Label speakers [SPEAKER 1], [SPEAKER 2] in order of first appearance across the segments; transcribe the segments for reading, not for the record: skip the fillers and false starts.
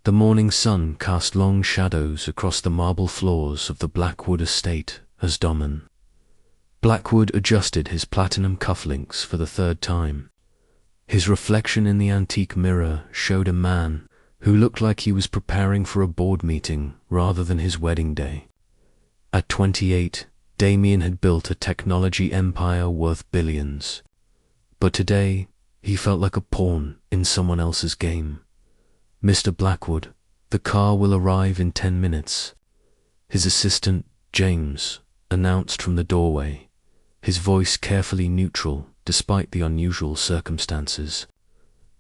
[SPEAKER 1] The morning sun cast long shadows across the marble floors of the Blackwood estate as Damian Blackwood adjusted his platinum cufflinks for the third time. His reflection in the antique mirror showed a man who looked like he was preparing for a board meeting rather than his wedding day. At 28, Damian had built a technology empire worth billions. But today, he felt like a pawn in someone else's game. "Mr. Blackwood, the car will arrive in 10 minutes. His assistant, James, announced from the doorway, his voice carefully neutral despite the unusual circumstances.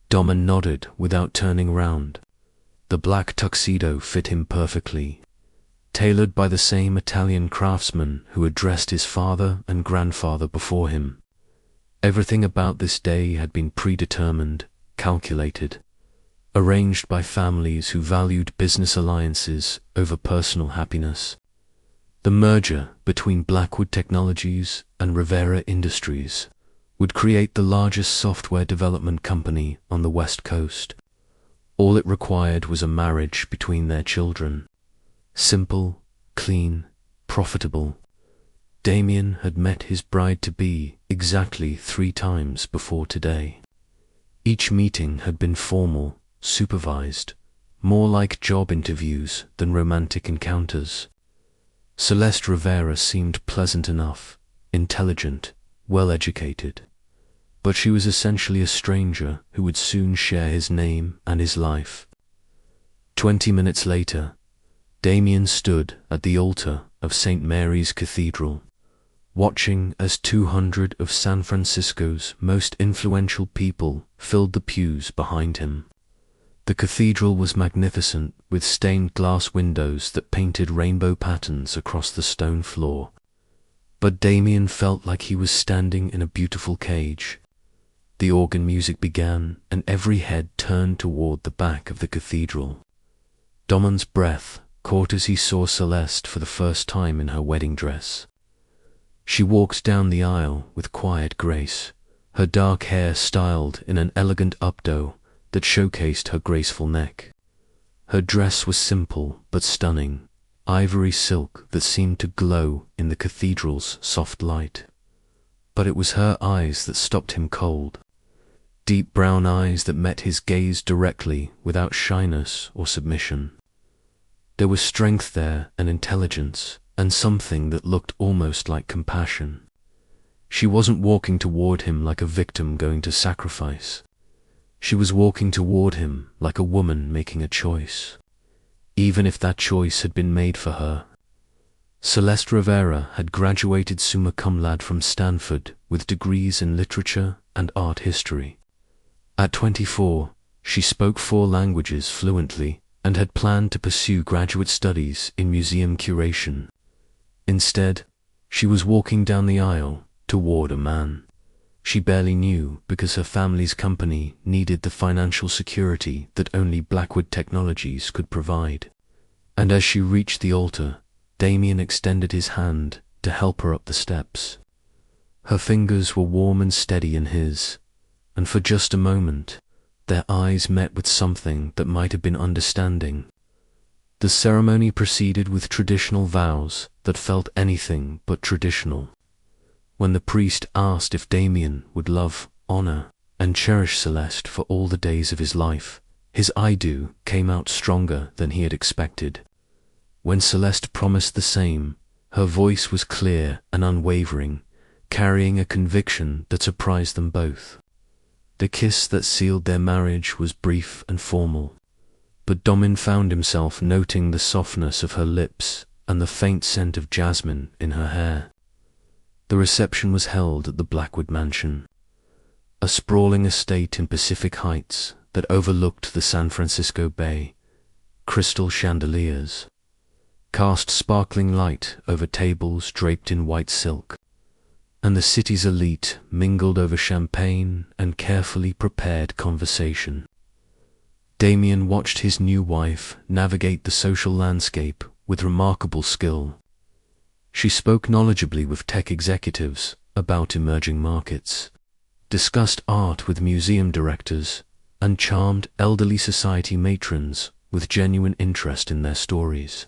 [SPEAKER 1] Damian nodded without turning round. The black tuxedo fit him perfectly, tailored by the same Italian craftsman who had dressed his father and grandfather before him. Everything about this day had been predetermined, calculated, arranged by families who valued business alliances over personal happiness. The merger between Blackwood Technologies and Rivera Industries would create the largest software development company on the West Coast. All it required was a marriage between their children. Simple, clean, profitable. Damian had met his bride-to-be exactly 3 times before today. Each meeting had been formal, supervised, more like job interviews than romantic encounters. Celeste Rivera seemed pleasant enough, intelligent, well-educated, but she was essentially a stranger who would soon share his name and his life. 20 minutes later, Damian stood at the altar of St. Mary's Cathedral, watching as 200 of San Francisco's most influential people filled the pews behind him. The cathedral was magnificent, with stained glass windows that painted rainbow patterns across the stone floor. But Damian felt like he was standing in a beautiful cage. The organ music began, and every head turned toward the back of the cathedral. Damian's breath caught as he saw Celeste for the first time in her wedding dress. She walked down the aisle with quiet grace, her dark hair styled in an elegant updo that showcased her graceful neck. Her dress was simple but stunning, ivory silk that seemed to glow in the cathedral's soft light. But it was her eyes that stopped him cold. Deep brown eyes that met his gaze directly without shyness or submission. There was strength there and intelligence, and something that looked almost like compassion. She wasn't walking toward him like a victim going to sacrifice. She was walking toward him like a woman making a choice, even if that choice had been made for her. Celeste Rivera had graduated summa cum laude from Stanford with degrees in literature and art history. At 24, she spoke 4 languages fluently and had planned to pursue graduate studies in museum curation. Instead, she was walking down the aisle toward a man she barely knew because her family's company needed the financial security that only Blackwood Technologies could provide. And as she reached the altar, Damian extended his hand to help her up the steps. Her fingers were warm and steady in his, and for just a moment, their eyes met with something that might have been understanding. The ceremony proceeded with traditional vows that felt anything but traditional. When the priest asked if Damian would love, honor, and cherish Celeste for all the days of his life, his "I do" came out stronger than he had expected. When Celeste promised the same, her voice was clear and unwavering, carrying a conviction that surprised them both. The kiss that sealed their marriage was brief and formal, but Damian found himself noting the softness of her lips and the faint scent of jasmine in her hair. The reception was held at the Blackwood Mansion, a sprawling estate in Pacific Heights that overlooked the San Francisco Bay. Crystal chandeliers cast sparkling light over tables draped in white silk, and the city's elite mingled over champagne and carefully prepared conversation. Damian watched his new wife navigate the social landscape with remarkable skill. She spoke knowledgeably with tech executives about emerging markets, discussed art with museum directors, and charmed elderly society matrons with genuine interest in their stories.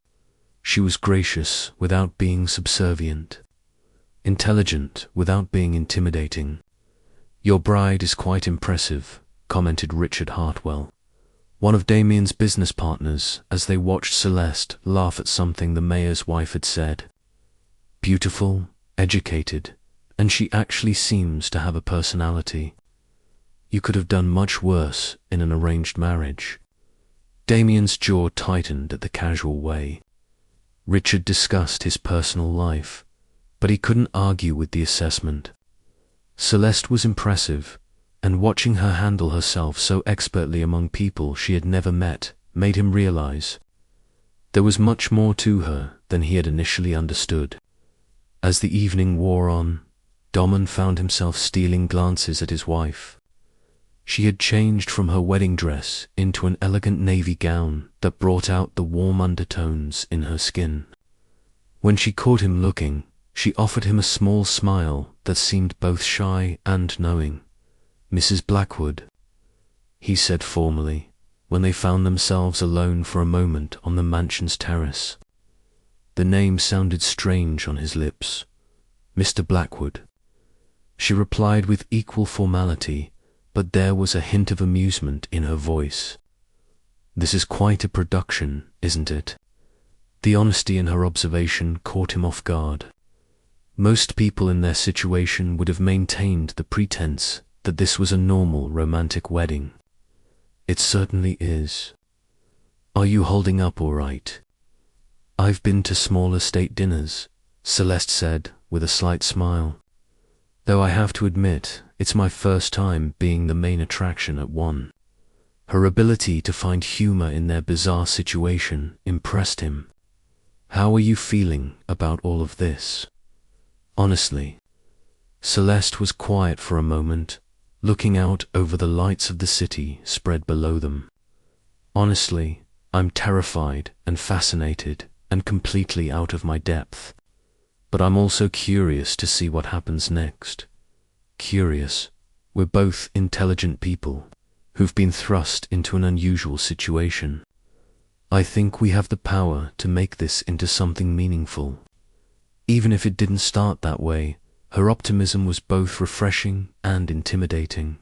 [SPEAKER 1] She was gracious without being subservient, intelligent without being intimidating. "Your bride is quite impressive," commented Richard Hartwell, one of Damian's business partners, as they watched Celeste laugh at something the mayor's wife had said. "Beautiful, educated, and she actually seems to have a personality. You could have done much worse in an arranged marriage." Damian's jaw tightened at the casual way. Richard discussed his personal life, but he couldn't argue with the assessment. Celeste was impressive, and watching her handle herself so expertly among people she had never met made him realize there was much more to her than he had initially understood. As the evening wore on, Damian found himself stealing glances at his wife. She had changed from her wedding dress into an elegant navy gown that brought out the warm undertones in her skin. When she caught him looking, she offered him a small smile that seemed both shy and knowing. "Mrs. Blackwood," he said formally, when they found themselves alone for a moment on the mansion's terrace. The name sounded strange on his lips. "Mr. Blackwood." She replied with equal formality, but there was a hint of amusement in her voice. "This is quite a production, isn't it?" The honesty in her observation caught him off guard. Most people in their situation would have maintained the pretense that this was a normal romantic wedding. "It certainly is. Are you holding up all right?" "I've been to smaller state dinners," Celeste said with a slight smile. "Though I have to admit, it's my first time being the main attraction at one." Her ability to find humor in their bizarre situation impressed him. "How are you feeling about all of this?" "Honestly." Celeste was quiet for a moment, looking out over the lights of the city spread below them. "Honestly, I'm terrified and fascinated and completely out of my depth. But I'm also curious to see what happens next." "Curious." We're both intelligent people who've been thrust into an unusual situation. I think we have the power to make this into something meaningful. Even if it didn't start that way, her optimism was both refreshing and intimidating.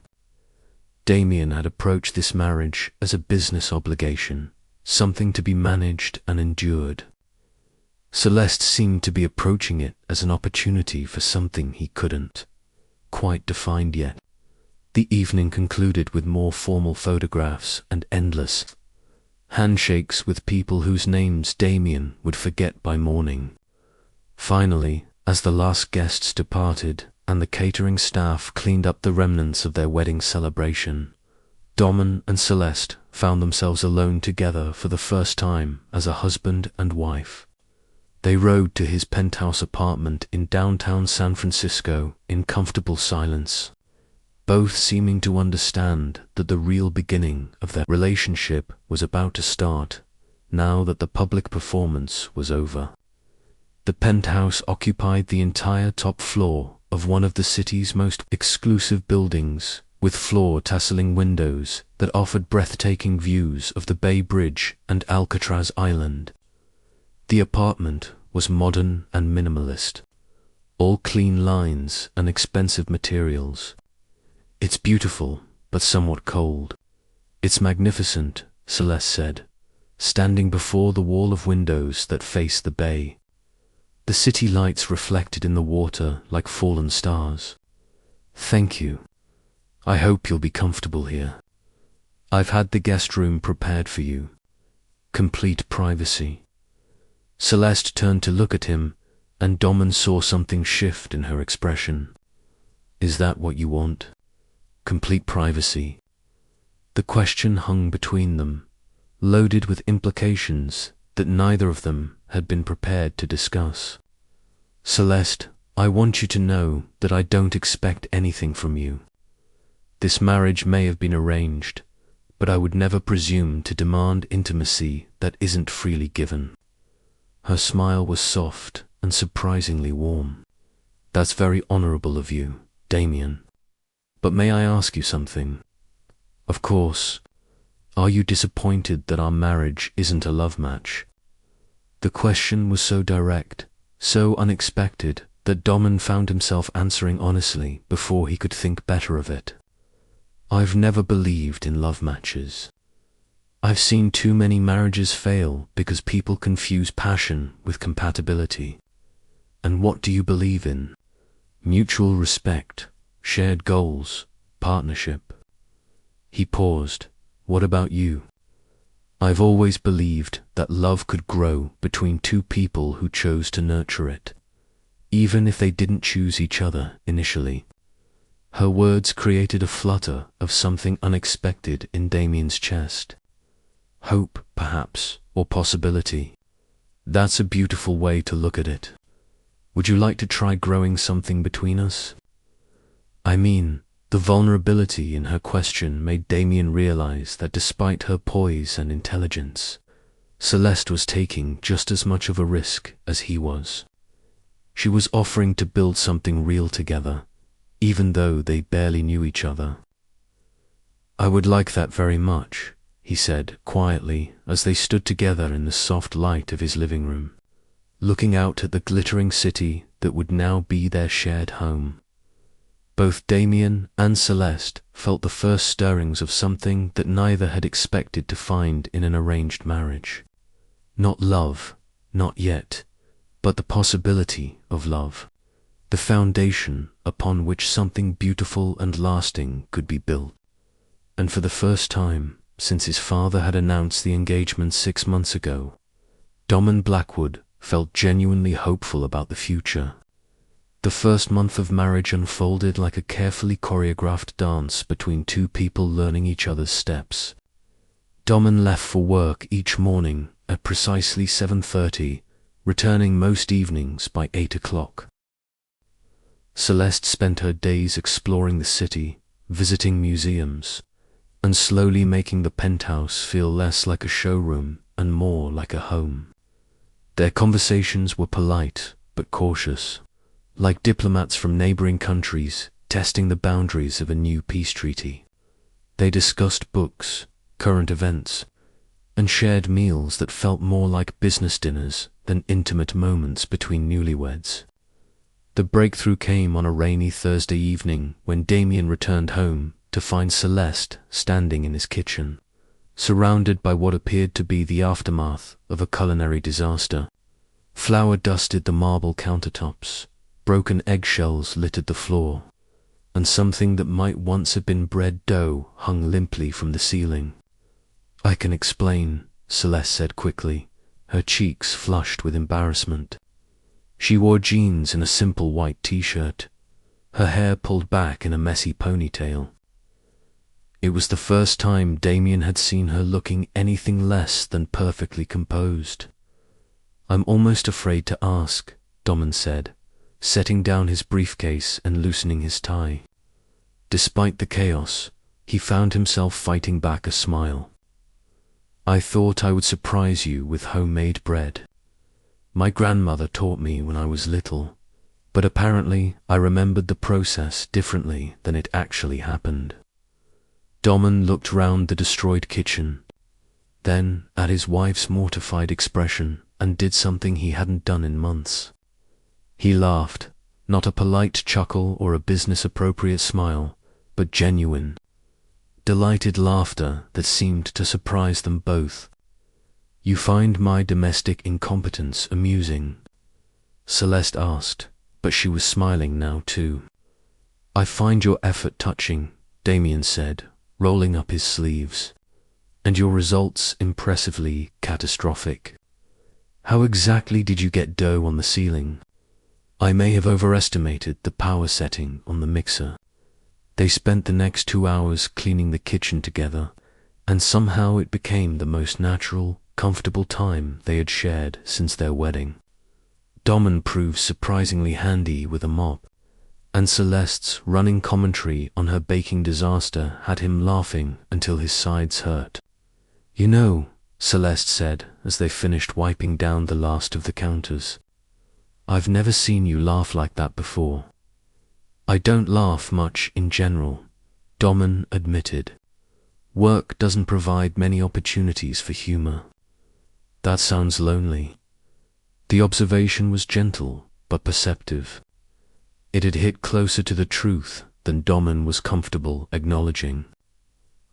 [SPEAKER 1] Damian had approached this marriage as a business obligation, something to be managed and endured. Celeste seemed to be approaching it as an opportunity for something he couldn't quite define yet. The evening concluded with more formal photographs and endless handshakes with people whose names Damian would forget by morning. Finally, as the last guests departed and the catering staff cleaned up the remnants of their wedding celebration, Damian and Celeste found themselves alone together for the first time as a husband and wife. They rode to his penthouse apartment in downtown San Francisco in comfortable silence, both seeming to understand that the real beginning of their relationship was about to start, now that the public performance was over. The penthouse occupied the entire top floor of one of the city's most exclusive buildings, with floor-tasseling windows that offered breathtaking views of the Bay Bridge and Alcatraz Island. The apartment was modern and minimalist, all clean lines and expensive materials. "It's beautiful, but somewhat cold." "It's magnificent," Celeste said, standing before the wall of windows that faced the bay. The city lights reflected in the water like fallen stars. "Thank you. I hope you'll be comfortable here. I've had the guest room prepared for you. Complete privacy." Celeste turned to look at him, and Damian saw something shift in her expression. "Is that what you want? Complete privacy?" The question hung between them, loaded with implications that neither of them had been prepared to discuss. "Celeste, I want you to know that I don't expect anything from you. This marriage may have been arranged, but I would never presume to demand intimacy that isn't freely given." Her smile was soft and surprisingly warm. "That's very honorable of you, Damian. But may I ask you something?" "Of course. Are you disappointed that our marriage isn't a love match? The question was so direct, so unexpected, that Damian found himself answering honestly before he could think better of it. I've never believed in love matches. I've seen too many marriages fail because people confuse passion with compatibility. And what do you believe in? Mutual respect, shared goals, partnership. He paused. What about you? I've always believed that love could grow between two people who chose to nurture it, even if they didn't choose each other initially. Her words created a flutter of something unexpected in Damian's chest. Hope, perhaps, or possibility. That's a beautiful way to look at it. Would you like to try growing something between us? I mean, the vulnerability in her question made Damian realize that despite her poise and intelligence, Celeste was taking just as much of a risk as he was. She was offering to build something real together, even though they barely knew each other. I would like that very much, he said quietly as they stood together in the soft light of his living room, looking out at the glittering city that would now be their shared home. Both Damian and Celeste felt the first stirrings of something that neither had expected to find in an arranged marriage. Not love, not yet, but the possibility of love, the foundation upon which something beautiful and lasting could be built. And for the first time since his father had announced the engagement 6 months ago, Damian Blackwood felt genuinely hopeful about the future. The first month of marriage unfolded like a carefully choreographed dance between two people learning each other's steps. Damian left for work each morning at precisely 7:30, returning most evenings by 8 o'clock. Celeste spent her days exploring the city, visiting museums, and slowly making the penthouse feel less like a showroom and more like a home. Their conversations were polite but cautious, like diplomats from neighboring countries testing the boundaries of a new peace treaty. They discussed books, current events, and shared meals that felt more like business dinners than intimate moments between newlyweds. The breakthrough came on a rainy Thursday evening when Damian returned home to find Celeste standing in his kitchen, surrounded by what appeared to be the aftermath of a culinary disaster. Flour dusted the marble countertops, broken eggshells littered the floor, and something that might once have been bread dough hung limply from the ceiling. I can explain, Celeste said quickly, her cheeks flushed with embarrassment. She wore jeans and a simple white t-shirt, her hair pulled back in a messy ponytail. It was the first time Damian had seen her looking anything less than perfectly composed. I'm almost afraid to ask, Damian said, setting down his briefcase and loosening his tie. Despite the chaos, he found himself fighting back a smile. I thought I would surprise you with homemade bread. My grandmother taught me when I was little, but apparently I remembered the process differently than it actually happened. Damian looked round the destroyed kitchen, then at his wife's mortified expression, and did something he hadn't done in months. He laughed, not a polite chuckle or a business-appropriate smile, but genuine, delighted laughter that seemed to surprise them both. You find my domestic incompetence amusing? Celeste asked, but she was smiling now too. I find your effort touching, Damian said, rolling up his sleeves, and your results impressively catastrophic. How exactly did you get dough on the ceiling? I may have overestimated the power setting on the mixer. They spent the next 2 hours cleaning the kitchen together, and somehow it became the most natural, comfortable time they had shared since their wedding. Damian proved surprisingly handy with a mop, and Celeste's running commentary on her baking disaster had him laughing until his sides hurt. You know, Celeste said as they finished wiping down the last of the counters, I've never seen you laugh like that before. I don't laugh much in general, Damian admitted. Work doesn't provide many opportunities for humor. That sounds lonely. The observation was gentle, but perceptive. It had hit closer to the truth than Damian was comfortable acknowledging.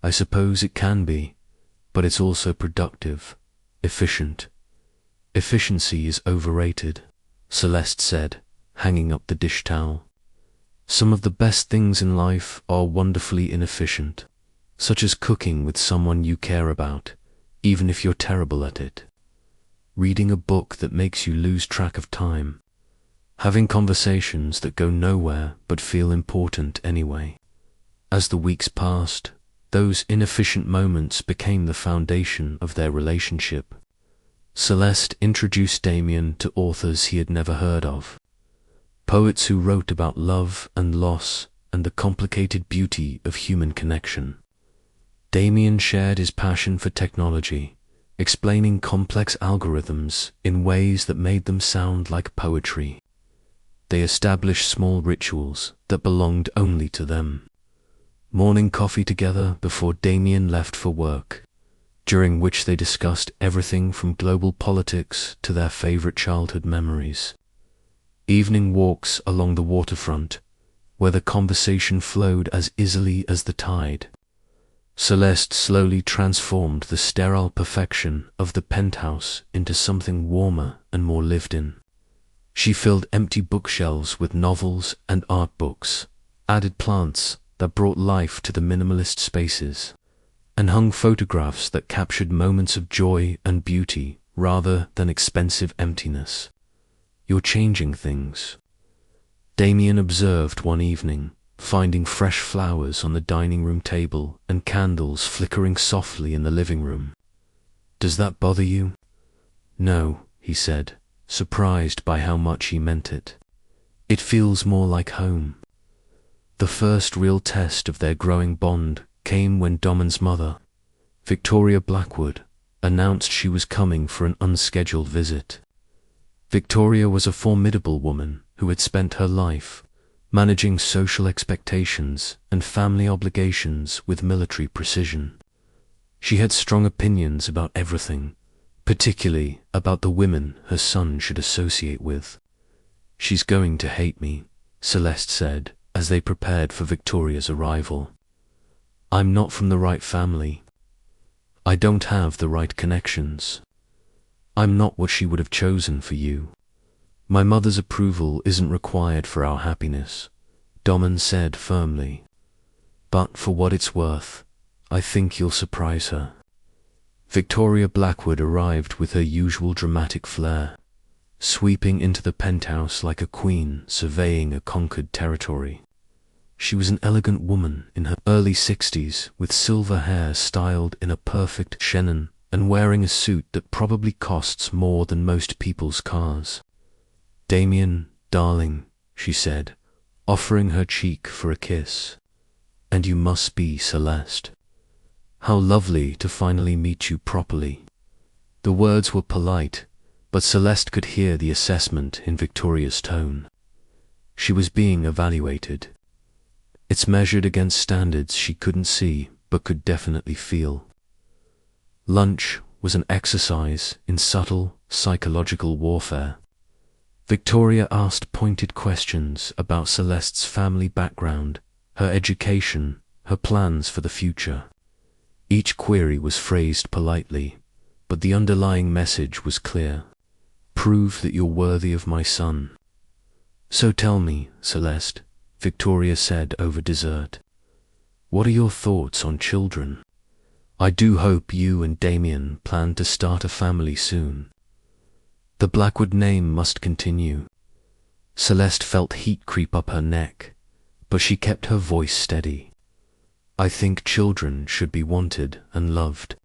[SPEAKER 1] I suppose it can be, but it's also productive, efficient. Efficiency is overrated, Celeste said, hanging up the dish towel. Some of the best things in life are wonderfully inefficient, such as cooking with someone you care about, even if you're terrible at it. Reading a book that makes you lose track of time. Having conversations that go nowhere but feel important anyway. As the weeks passed, those inefficient moments became the foundation of their relationship. Celeste introduced Damian to authors he had never heard of. Poets who wrote about love and loss and the complicated beauty of human connection. Damian shared his passion for technology, explaining complex algorithms in ways that made them sound like poetry. They established small rituals that belonged only to them. Morning coffee together before Damian left for work, during which they discussed everything from global politics to their favorite childhood memories. Evening walks along the waterfront, where the conversation flowed as easily as the tide. Celeste slowly transformed the sterile perfection of the penthouse into something warmer and more lived in. She filled empty bookshelves with novels and art books, added plants that brought life to the minimalist spaces, and hung photographs that captured moments of joy and beauty rather than expensive emptiness. You're changing things, Damian observed one evening, finding fresh flowers on the dining room table and candles flickering softly in the living room. Does that bother you? No, he said, surprised by how much he meant it. It feels more like home. The first real test of their growing bond came when Damian's mother, Victoria Blackwood, announced she was coming for an unscheduled visit. Victoria was a formidable woman who had spent her life managing social expectations and family obligations with military precision. She had strong opinions about everything, particularly about the women her son should associate with. She's going to hate me, Celeste said as they prepared for Victoria's arrival. I'm not from the right family. I don't have the right connections. I'm not what she would have chosen for you. My mother's approval isn't required for our happiness, Damian said firmly. But for what it's worth, I think you'll surprise her. Victoria Blackwood arrived with her usual dramatic flair, sweeping into the penthouse like a queen surveying a conquered territory. She was an elegant woman in her early 60s with silver hair styled in a perfect chignon and wearing a suit that probably costs more than most people's cars. Damian, darling, she said, offering her cheek for a kiss. And you must be Celeste. How lovely to finally meet you properly. The words were polite, but Celeste could hear the assessment in Victoria's tone. She was being evaluated. It's measured against standards she couldn't see but could definitely feel. Lunch was an exercise in subtle psychological warfare. Victoria asked pointed questions about Celeste's family background, her education, her plans for the future. Each query was phrased politely, but the underlying message was clear. Prove that you're worthy of my son. So tell me, Celeste, Victoria said over dessert. What are your thoughts on children? I do hope you and Damian plan to start a family soon. The Blackwood name must continue. Celeste felt heat creep up her neck, but she kept her voice steady. I think children should be wanted and loved.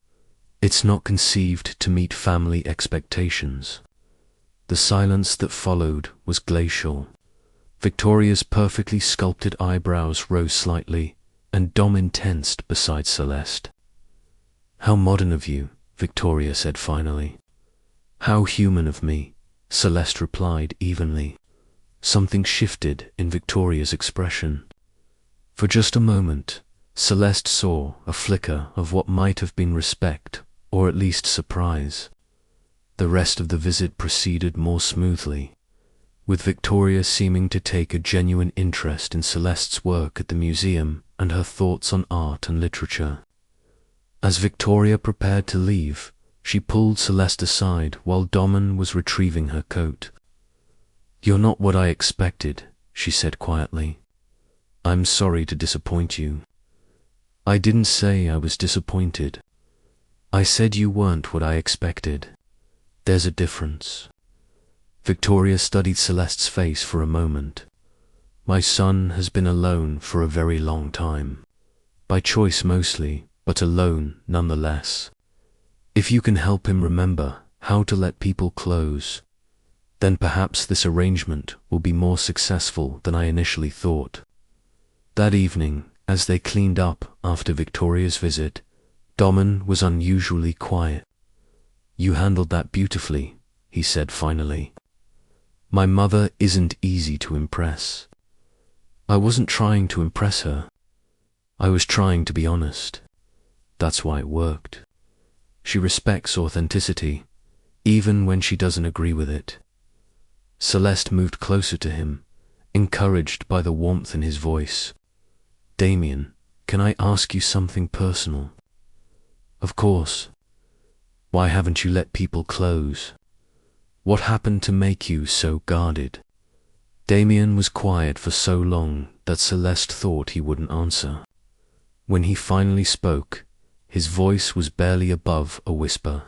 [SPEAKER 1] It's not conceived to meet family expectations. The silence that followed was glacial. Victoria's perfectly sculpted eyebrows rose slightly, and Damian tensed beside Celeste. How modern of you, Victoria said finally. How human of me, Celeste replied evenly. Something shifted in Victoria's expression. For just a moment, Celeste saw a flicker of what might have been respect, or at least surprise. The rest of the visit proceeded more smoothly, with Victoria seeming to take a genuine interest in Celeste's work at the museum and her thoughts on art and literature. As Victoria prepared to leave, she pulled Celeste aside while Damian was retrieving her coat. "You're not what I expected," she said quietly. "I'm sorry to disappoint you." "I didn't say I was disappointed. I said you weren't what I expected. There's a difference." Victoria studied Celeste's face for a moment. "My son has been alone for a very long time. By choice mostly, but alone nonetheless. If you can help him remember how to let people close, then perhaps this arrangement will be more successful than I initially thought." That evening, as they cleaned up after Victoria's visit, Damian was unusually quiet. "You handled that beautifully," he said finally. "My mother isn't easy to impress." "I wasn't trying to impress her. I was trying to be honest. That's why it worked. She respects authenticity, even when she doesn't agree with it." Celeste moved closer to him, encouraged by the warmth in his voice. "Damian, can I ask you something personal?" "Of course. Why haven't you let people close? What happened to make you so guarded?" Damian was quiet for so long that Celeste thought he wouldn't answer. When he finally spoke, his voice was barely above a whisper.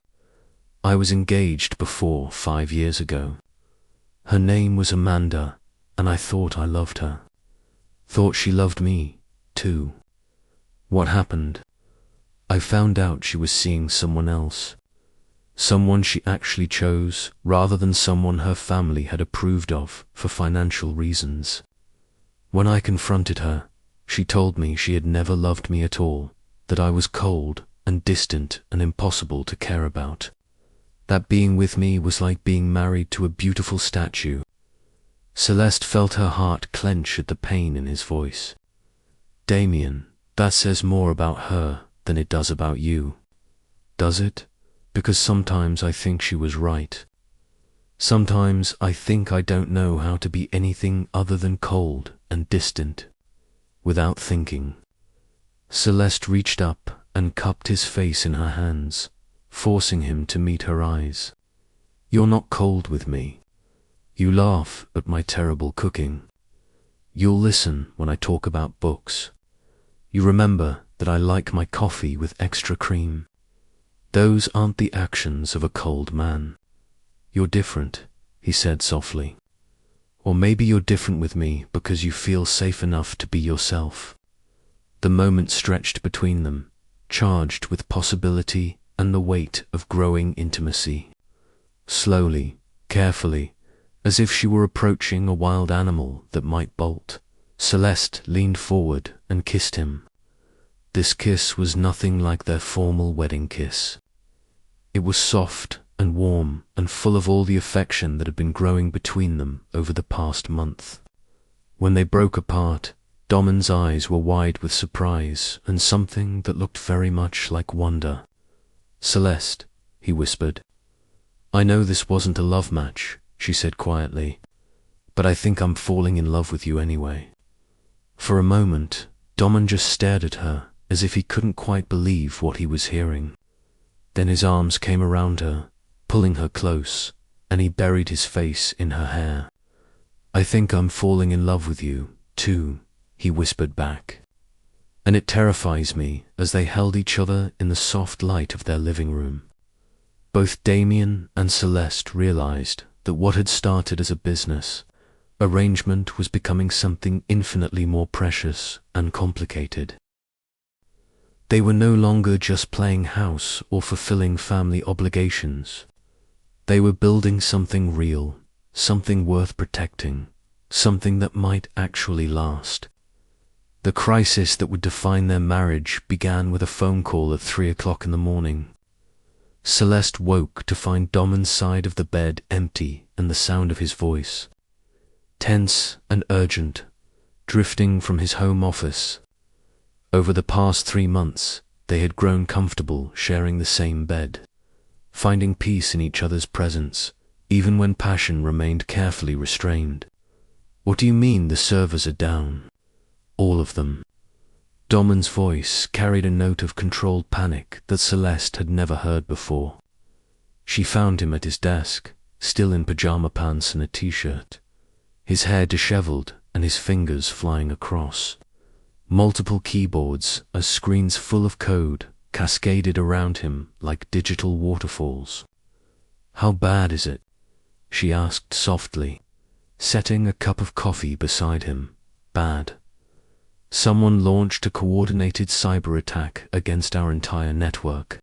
[SPEAKER 1] "I was engaged before 5 years ago. Her name was Amanda, and I thought I loved her. Thought she loved me, too. What happened? I found out she was seeing someone else. Someone she actually chose, rather than someone her family had approved of for financial reasons. When I confronted her, she told me she had never loved me at all, that I was cold and distant and impossible to care about. That being with me was like being married to a beautiful statue." Celeste felt her heart clench at the pain in his voice. "Damian, that says more about her than it does about you." "Does it? Because sometimes I think she was right. Sometimes I think I don't know how to be anything other than cold and distant, without thinking." Celeste reached up and cupped his face in her hands, forcing him to meet her eyes. "You're not cold with me. You laugh at my terrible cooking. You'll listen when I talk about books. You remember that I like my coffee with extra cream. Those aren't the actions of a cold man. You're different," he said softly. "Or maybe you're different with me because you feel safe enough to be yourself." The moment stretched between them, charged with possibility and the weight of growing intimacy. Slowly, carefully, as if she were approaching a wild animal that might bolt, Celeste leaned forward and kissed him. This kiss was nothing like their formal wedding kiss. It was soft and warm and full of all the affection that had been growing between them over the past month. When they broke apart, Damian's eyes were wide with surprise and something that looked very much like wonder. "Celeste," he whispered. "I know this wasn't a love match," she said quietly, "but I think I'm falling in love with you anyway." For a moment, Damian just stared at her as if he couldn't quite believe what he was hearing. Then his arms came around her, pulling her close, and he buried his face in her hair. "I think I'm falling in love with you, too," he whispered back. "And it terrifies me," as they held each other in the soft light of their living room. Both Damian and Celeste realized that what had started as a business arrangement was becoming something infinitely more precious and complicated. They were no longer just playing house or fulfilling family obligations. They were building something real, something worth protecting, something that might actually last. The crisis that would define their marriage began with a phone call at 3 o'clock in the morning. Celeste woke to find Damian's side of the bed empty and the sound of his voice, tense and urgent, drifting from his home office. Over the past 3 months, they had grown comfortable sharing the same bed, finding peace in each other's presence, even when passion remained carefully restrained. "What do you mean the servers are down?" "All of them." Damian's voice carried a note of controlled panic that Celeste had never heard before. She found him at his desk, still in pajama pants and a t-shirt, his hair disheveled and his fingers flying across. Multiple keyboards, as screens full of code, cascaded around him like digital waterfalls. "How bad is it?" she asked softly, setting a cup of coffee beside him. "Bad. Someone launched a coordinated cyber attack against our entire network.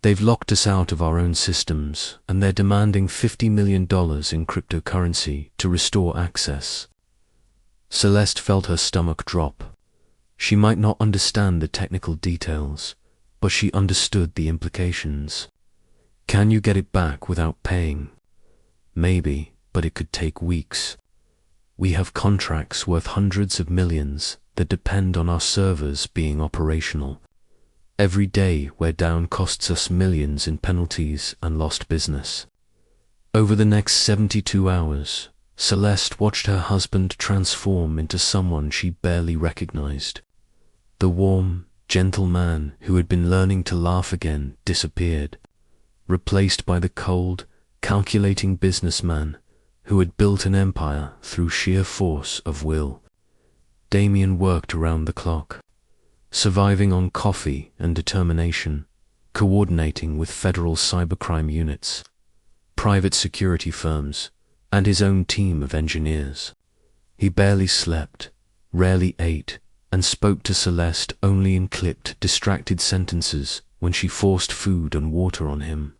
[SPEAKER 1] They've locked us out of our own systems, and they're demanding $50 million in cryptocurrency to restore access." Celeste felt her stomach drop. She might not understand the technical details, but she understood the implications. "Can you get it back without paying?" "Maybe, but it could take weeks. We have contracts worth hundreds of millions that depend on our servers being operational. Every day we're down costs us millions in penalties and lost business." Over the next 72 hours, Celeste watched her husband transform into someone she barely recognized. The warm, gentle man who had been learning to laugh again disappeared, replaced by the cold, calculating businessman who had built an empire through sheer force of will. Damian worked around the clock, surviving on coffee and determination, coordinating with federal cybercrime units, private security firms, and his own team of engineers. He barely slept, rarely ate, and spoke to Celeste only in clipped, distracted sentences when she forced food and water on him.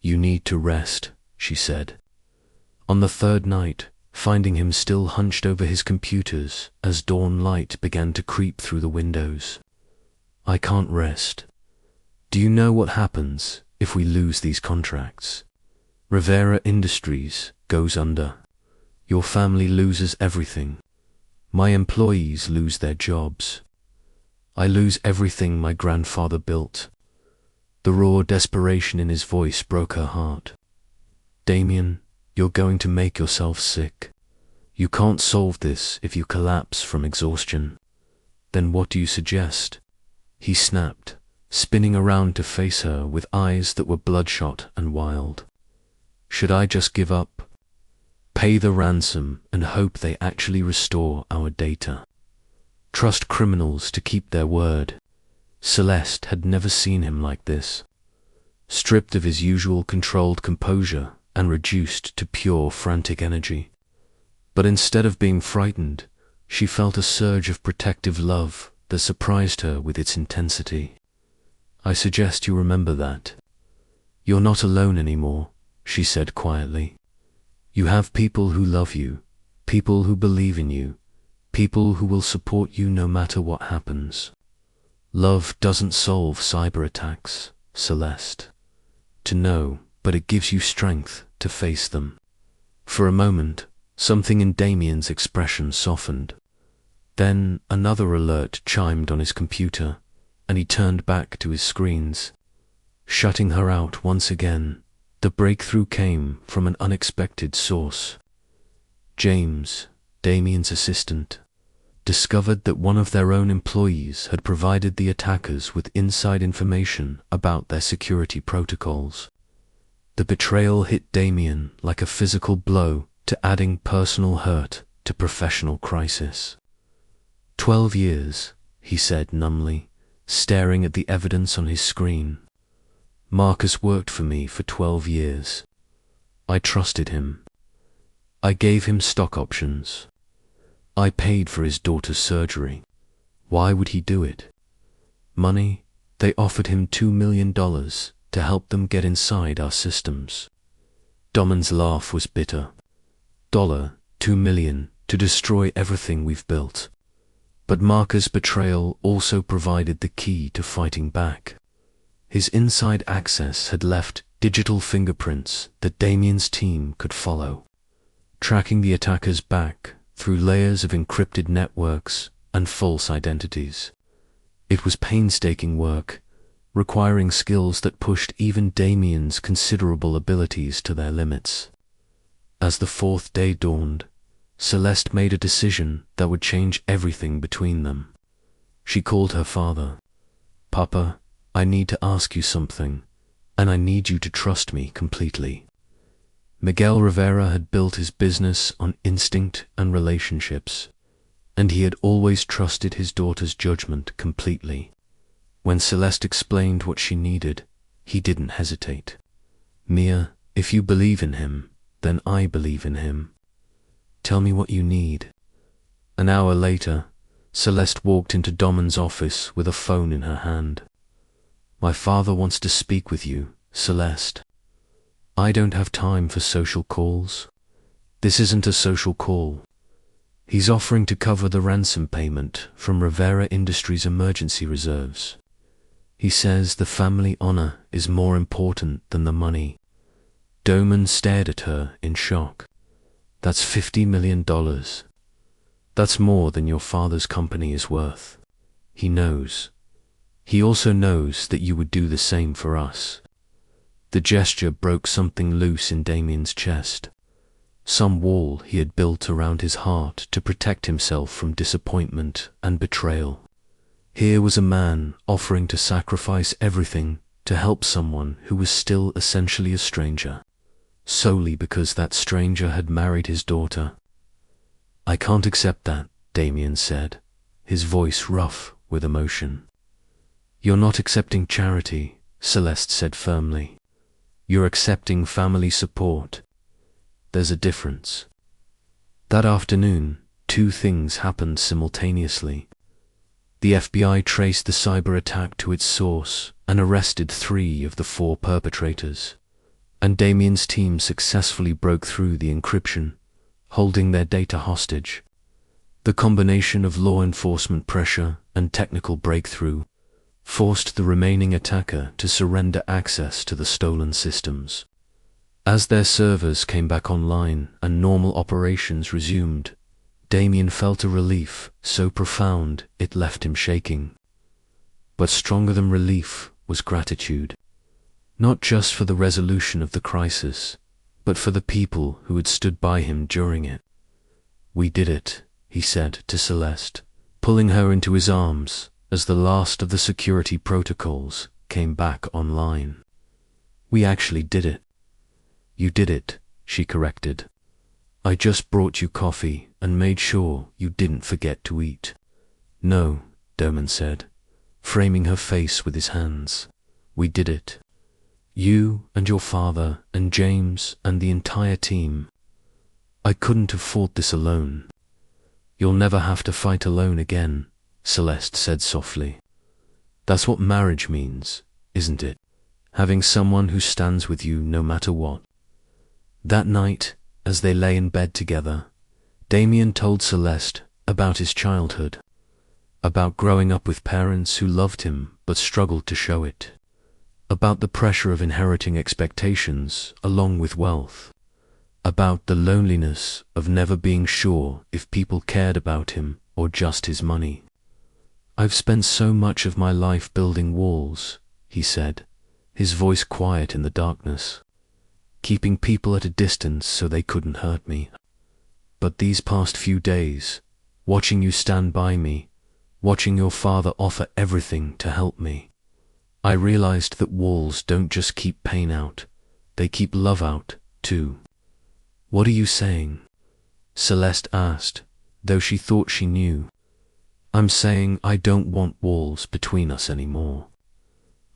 [SPEAKER 1] "You need to rest," she said. On the third night, finding him still hunched over his computers as dawn light began to creep through the windows. "I can't rest. Do you know what happens if we lose these contracts? Rivera Industries goes under. Your family loses everything. My employees lose their jobs. I lose everything my grandfather built." The raw desperation in his voice broke her heart. "Damian, you're going to make yourself sick. You can't solve this if you collapse from exhaustion." "Then what do you suggest?" he snapped, spinning around to face her with eyes that were bloodshot and wild. "Should I just give up? Pay the ransom and hope they actually restore our data? Trust criminals to keep their word?" Celeste had never seen him like this, stripped of his usual controlled composure and reduced to pure frantic energy. But instead of being frightened, she felt a surge of protective love that surprised her with its intensity. "I suggest you remember that. You're not alone anymore," she said quietly. "You have people who love you, people who believe in you, people who will support you no matter what happens. Love doesn't solve cyber attacks, Celeste. To know, but it gives you strength to face them." For a moment, something in Damian's expression softened. Then another alert chimed on his computer, and he turned back to his screens. Shutting her out once again, the breakthrough came from an unexpected source. James, Damian's assistant, discovered that one of their own employees had provided the attackers with inside information about their security protocols. The betrayal hit Damian like a physical blow to adding personal hurt to professional crisis. 12 years, he said numbly, staring at the evidence on his screen. Marcus worked for me for 12 years. I trusted him. I gave him stock options. I paid for his daughter's surgery. Why would he do it? Money? They offered him $2 million to help them get inside our systems. Damian's laugh was bitter. $2 million to destroy everything we've built. But Marcus' betrayal also provided the key to fighting back. His inside access had left digital fingerprints that Damian's team could follow, tracking the attackers back through layers of encrypted networks and false identities. It was painstaking work, requiring skills that pushed even Damian's considerable abilities to their limits. As the fourth day dawned, Celeste made a decision that would change everything between them. She called her father. "Papa, I need to ask you something, and I need you to trust me completely." Miguel Rivera had built his business on instinct and relationships, and he had always trusted his daughter's judgment completely. When Celeste explained what she needed, he didn't hesitate. "Mia, if you believe in him, then I believe in him. Tell me what you need." An hour later, Celeste walked into Damian's office with a phone in her hand. "My father wants to speak with you, Celeste." "I don't have time for social calls." "This isn't a social call. He's offering to cover the ransom payment from Rivera Industries' emergency reserves. He says the family honor is more important than the money." Damian stared at her in shock. "That's $50 million. That's more than your father's company is worth. He knows. He also knows that you would do the same for us." The gesture broke something loose in Damian's chest, some wall he had built around his heart to protect himself from disappointment and betrayal. Here was a man offering to sacrifice everything to help someone who was still essentially a stranger, solely because that stranger had married his daughter. "I can't accept that," Damian said, his voice rough with emotion. "You're not accepting charity," Celeste said firmly. "You're accepting family support. There's a difference." That afternoon, two things happened simultaneously. The FBI traced the cyber attack to its source and arrested 3 of the 4 perpetrators, and Damian's team successfully broke through the encryption, holding their data hostage. The combination of law enforcement pressure and technical breakthrough forced the remaining attacker to surrender access to the stolen systems. As their servers came back online and normal operations resumed, Damian felt a relief so profound it left him shaking. But stronger than relief was gratitude, not just for the resolution of the crisis, but for the people who had stood by him during it. "We did it," he said to Celeste, pulling her into his arms as the last of the security protocols came back online. "We actually did it." "You did it," she corrected. "I just brought you coffee and made sure you didn't forget to eat." "No," Damian said, framing her face with his hands. "We did it. You and your father and James and the entire team. I couldn't have fought this alone." "You'll never have to fight alone again," Celeste said softly. "That's what marriage means, isn't it? Having someone who stands with you no matter what." That night, as they lay in bed together, Damian told Celeste about his childhood, about growing up with parents who loved him but struggled to show it, about the pressure of inheriting expectations along with wealth, about the loneliness of never being sure if people cared about him or just his money. "I've spent so much of my life building walls," he said, his voice quiet in the darkness, "keeping people at a distance so they couldn't hurt me. But these past few days, watching you stand by me, watching your father offer everything to help me, I realized that walls don't just keep pain out, they keep love out, too." "What are you saying?" Celeste asked, though she thought she knew. "I'm saying I don't want walls between us anymore.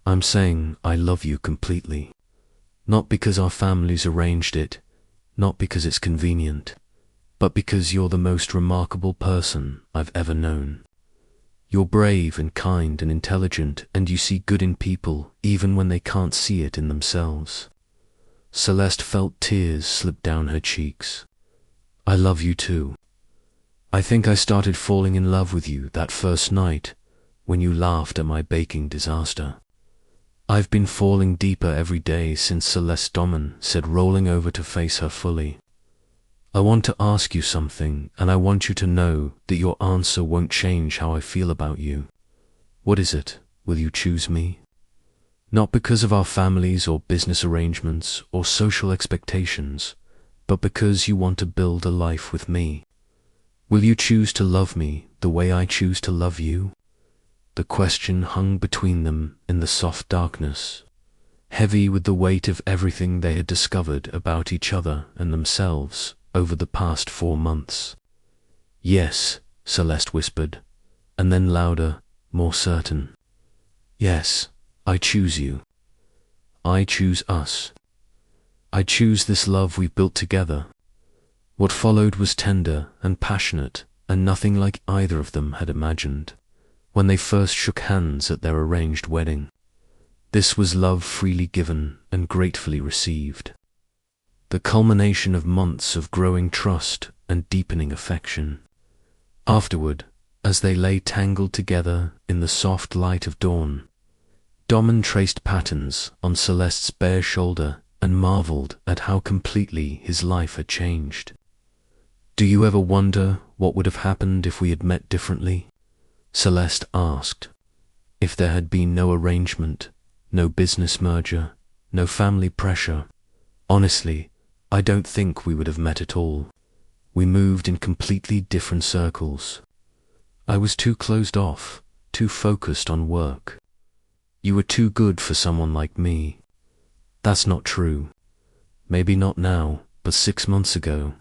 [SPEAKER 1] I'm saying I love you completely. Not because our families arranged it, not because it's convenient, but because you're the most remarkable person I've ever known. You're brave and kind and intelligent, and you see good in people even when they can't see it in themselves." Celeste felt tears slip down her cheeks. "I love you too. I think I started falling in love with you that first night when you laughed at my baking disaster. I've been falling deeper every day since." Celeste Damian said, rolling over to face her fully. "I want to ask you something, and I want you to know that your answer won't change how I feel about you. What is it? Will you choose me? Not because of our families or business arrangements or social expectations, but because you want to build a life with me. Will you choose to love me the way I choose to love you? The question hung between them in the soft darkness, heavy with the weight of everything they had discovered about each other and themselves over the past 4 months. Yes, Celeste whispered, and then louder, more certain. Yes, I choose you. I choose us. I choose this love we've built together. What followed was tender and passionate, and nothing like either of them had imagined when they first shook hands at their arranged wedding. This was love freely given and gratefully received. The culmination of months of growing trust and deepening affection. Afterward, as they lay tangled together in the soft light of dawn, Damian traced patterns on Celeste's bare shoulder and marveled at how completely his life had changed. Do you ever wonder what would have happened if we had met differently? Celeste asked. If there had been no arrangement, no business merger, no family pressure. Honestly, I don't think we would have met at all. We moved in completely different circles. I was too closed off, too focused on work. You were too good for someone like me. That's not true. Maybe not now, but 6 months ago.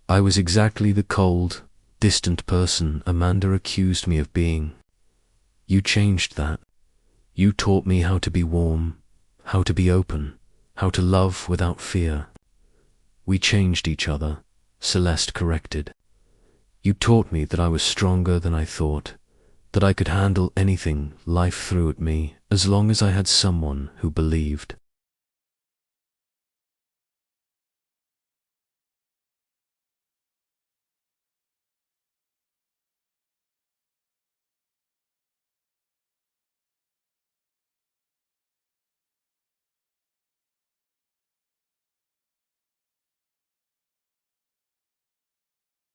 [SPEAKER 1] I was exactly the cold, distant person Amanda accused me of being. You changed that. You taught me how to be warm, how to be open, how to love without fear. We changed each other, Celeste corrected. You taught me that I was stronger than I thought, that I could handle anything life threw at me as long as I had someone who believed.